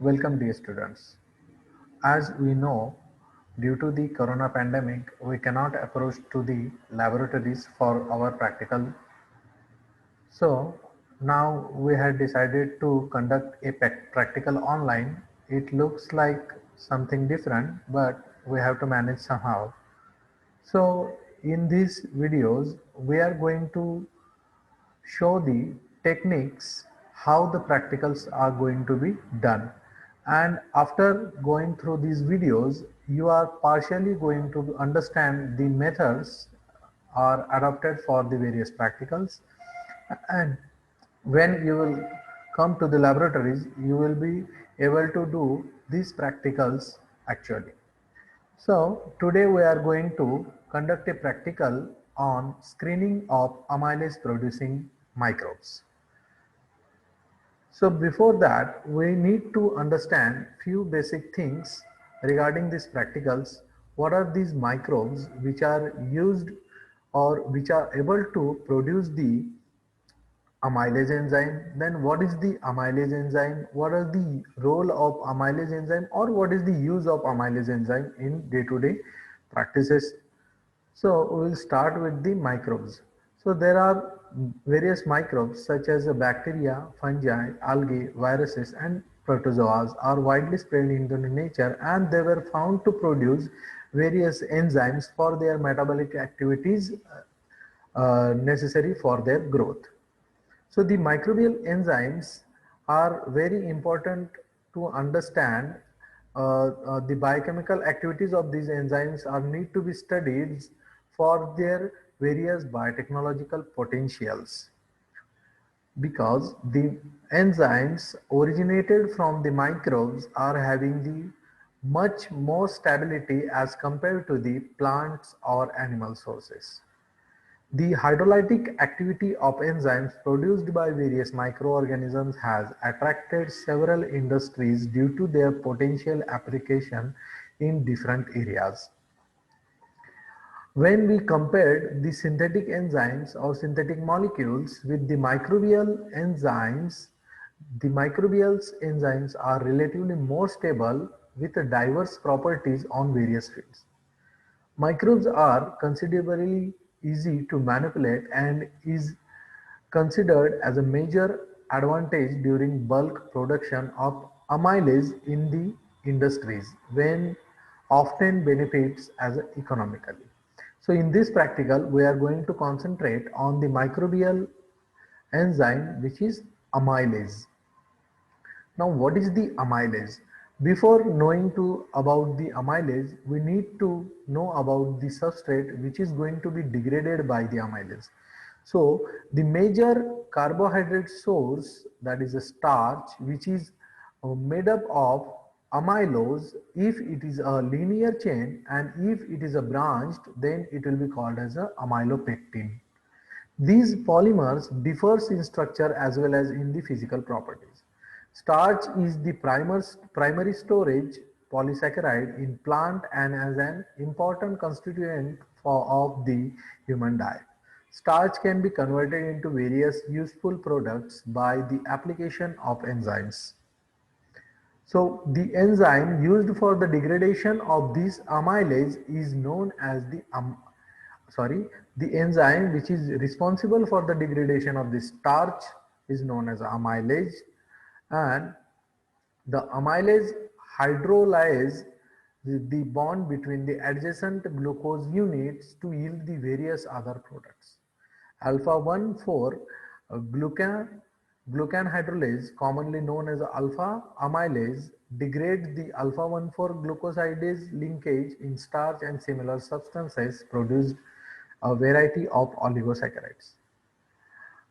Welcome dear students. As we know, due to the corona pandemic, we cannot approach to the laboratories for our practical. So now we had decided to conduct a practical online. It looks like something different, but we have to manage somehow. So in these videos, we are going to show the techniques how the practicals are going to be done, and after going through these videos you are partially going to understand the methods are adopted for the various practicals, and when you will come to the laboratories you will be able to do these practicals actually. So today we are going to conduct a practical on screening of amylase producing microbes. So before that, we need to understand few basic things regarding these practicals. What are these microbes which are used or which are able to produce the amylase enzyme? Then what is the amylase enzyme? What are the role of amylase enzyme, or what is the use of amylase enzyme in day-to-day practices? So we will start with the microbes. So there are various microbes such as bacteria, fungi, algae, viruses and protozoas are widely spread into nature, and they were found to produce various enzymes for their metabolic activities necessary for their growth. So the microbial enzymes are very important to understand. The biochemical activities of these enzymes are need to be studied for their various biotechnological potentials, because the enzymes originated from the microbes are having the much more stability as compared to the plants or animal sources. The hydrolytic activity of enzymes produced by various microorganisms has attracted several industries due to their potential application in different areas. When we compared the synthetic enzymes or synthetic molecules with the microbial enzymes, the microbial enzymes are relatively more stable with diverse properties on various fields. Microbes are considerably easy to manipulate and is considered as a major advantage during bulk production of amylase in the industries, when often benefits as economically. So in this practical we are going to concentrate on the microbial enzyme which is amylase. Now what is the amylase? Before knowing about the amylase, we need to know about the substrate which is going to be degraded by the amylase. So the major carbohydrate source, that is a starch, which is made up of amylose. If it is a linear chain and if it is a branched, then it will be called as a amylopectin. These polymers differs in structure as well as in the physical properties. Starch is the primary storage polysaccharide in plant and as an important constituent of the human diet. Starch can be converted into various useful products by the application of enzymes. So the enzyme used for the degradation of this amylase is known as the enzyme which is responsible for the degradation of the starch is known as amylase, and the amylase hydrolyze the bond between the adjacent glucose units to yield the various other products. Alpha 1,4 glucan hydrolase, commonly known as alpha amylase, degrades the alpha 1,4 glucosidase linkage in starch and similar substances, produced a variety of oligosaccharides.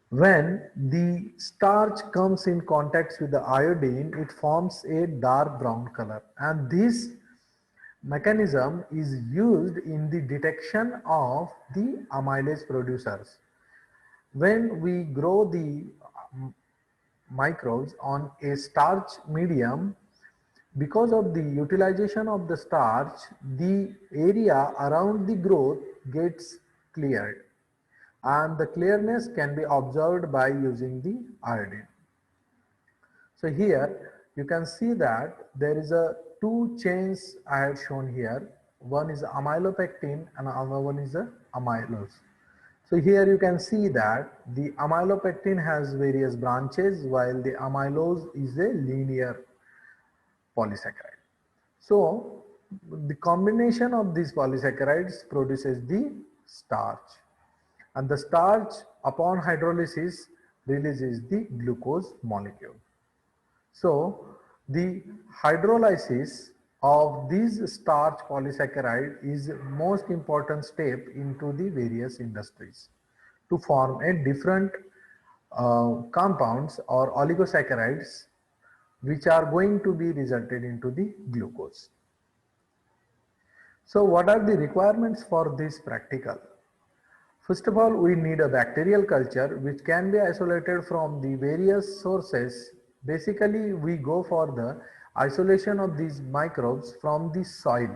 When the starch comes in contact with the iodine, it forms a dark brown color, and this mechanism is used in the detection of the amylase producers. When we grow the microbes on a starch medium, because of the utilization of the starch, the area around the growth gets cleared, and the clearness can be observed by using the iodine. So here you can see that there is a two chains I have shown here. One is amylopectin and another one is a amylose. So here you can see that the amylopectin has various branches while the amylose is a linear polysaccharide. So the combination of these polysaccharides produces the starch, and the starch upon hydrolysis releases the glucose molecule. So the hydrolysis of these starch polysaccharide is most important step into the various industries to form a different compounds or oligosaccharides which are going to be resulted into the glucose. So what are the requirements for this practical? First of all, we need a bacterial culture which can be isolated from the various sources. Basically, we go for the isolation of these microbes from the soil.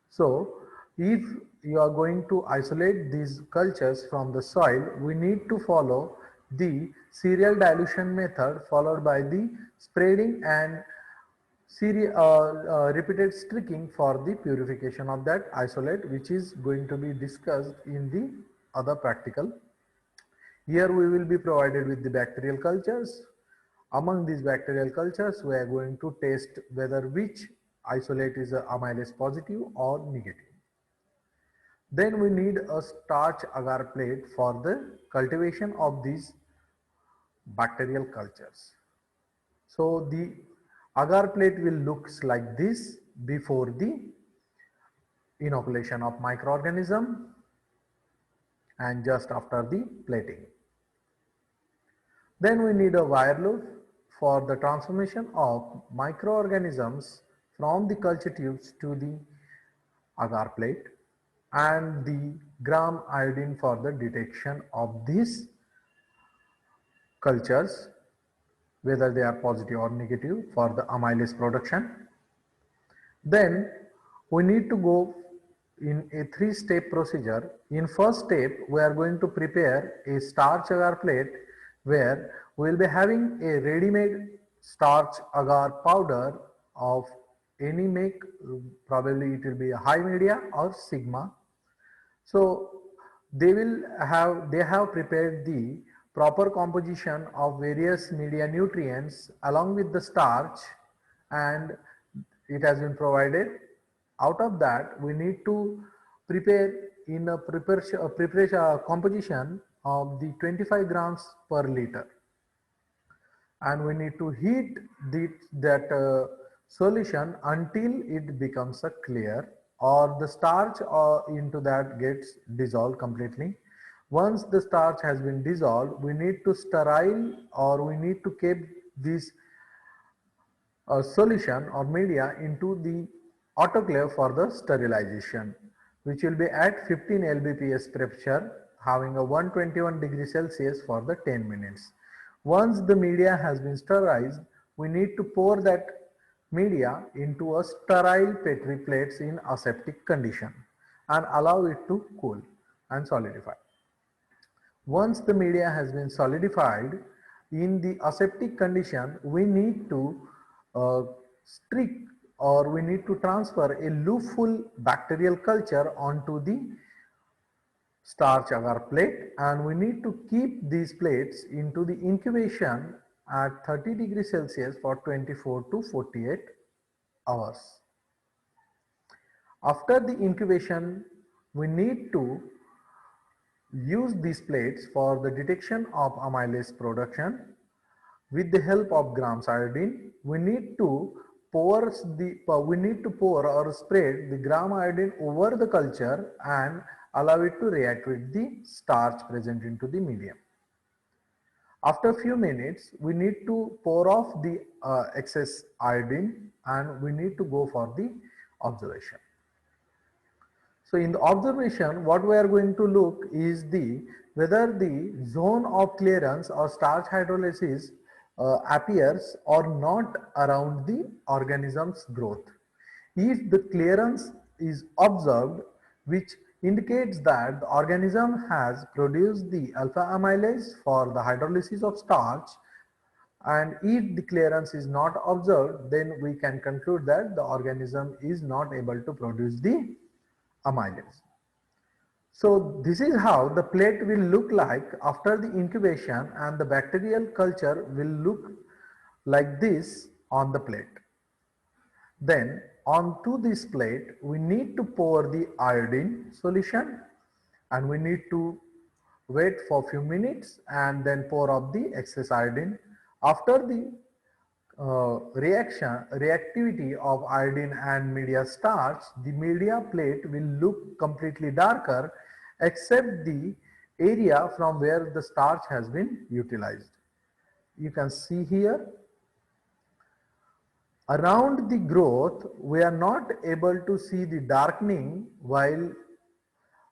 So, if you are going to isolate these cultures from the soil, we need to follow the serial dilution method followed by the spreading and repeated streaking for the purification of that isolate, which is going to be discussed in the other practical. Here we will be provided with the bacterial cultures. Among these bacterial cultures, we are going to test whether which isolate is a amylase positive or negative. Then we need a starch agar plate for the cultivation of these bacterial cultures. So the agar plate will looks like this before the inoculation of microorganism and just after the plating. Then we need a wire loop for the transformation of microorganisms from the culture tubes to the agar plate, and the gram iodine for the detection of these cultures whether they are positive or negative for the amylase production. Then we need to go in a three-step procedure. In first step, we are going to prepare a starch agar plate where we will be having a ready-made starch agar powder of any make, probably it will be a high media or sigma. So they have prepared the proper composition of various media nutrients along with the starch, and it has been provided. Out of that, we need to prepare in a preparation composition of the 25 grams per liter, and we need to heat that solution until it becomes a clear, or the starch into that gets dissolved completely. Once the starch has been dissolved, we need to sterile, or we need to keep this solution or media into the autoclave for the sterilization, which will be at 15 lbps pressure, having a 121 degrees Celsius for the 10 minutes. Once the media has been sterilized, we need to pour that media into a sterile petri plates in aseptic condition and allow it to cool and solidify. Once the media has been solidified in the aseptic condition, we need to streak, or we need to transfer a loopful bacterial culture onto the starch agar plate, and we need to keep these plates into the incubation at 30 degrees Celsius for 24 to 48 hours. After the incubation, we need to use these plates for the detection of amylase production. With the help of grams iodine, we need to pour or spread the gram iodine over the culture and allow it to react with the starch present into the medium. After a few minutes, we need to pour off the excess iodine, and we need to go for the observation. So in the observation, what we are going to look is whether the zone of clearance or starch hydrolysis appears or not around the organism's growth. If the clearance is observed, which indicates that the organism has produced the alpha amylase for the hydrolysis of starch, And if the clearance is not observed, then we can conclude that the organism is not able to produce the amylase. So this is how the plate will look like after the incubation, and the bacterial culture will look like this on the plate. Then onto this plate we need to pour the iodine solution, and we need to wait for few minutes and then pour off the excess iodine. After the reactivity of iodine and media starts, the media plate will look completely darker except the area from where the starch has been utilized. You can see here around the growth we are not able to see the darkening, while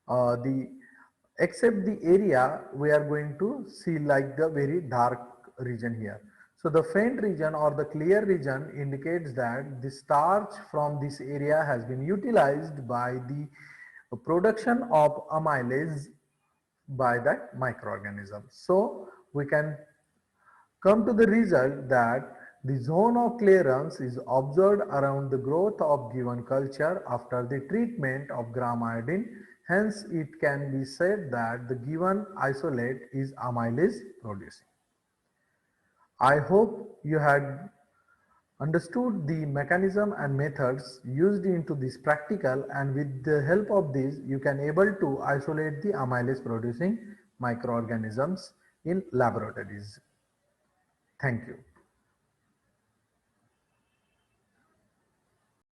the except the area we are going to see like the very dark region here. So the faint region or the clear region indicates that the starch from this area has been utilized by the production of amylase by that microorganism. So we can come to the result that the zone of clearance is observed around the growth of given culture after the treatment of gram iodine. Hence, it can be said that the given isolate is amylase producing. I hope you had understood the mechanism and methods used into this practical, and with the help of this you can able to isolate the amylase producing microorganisms in laboratories. Thank you.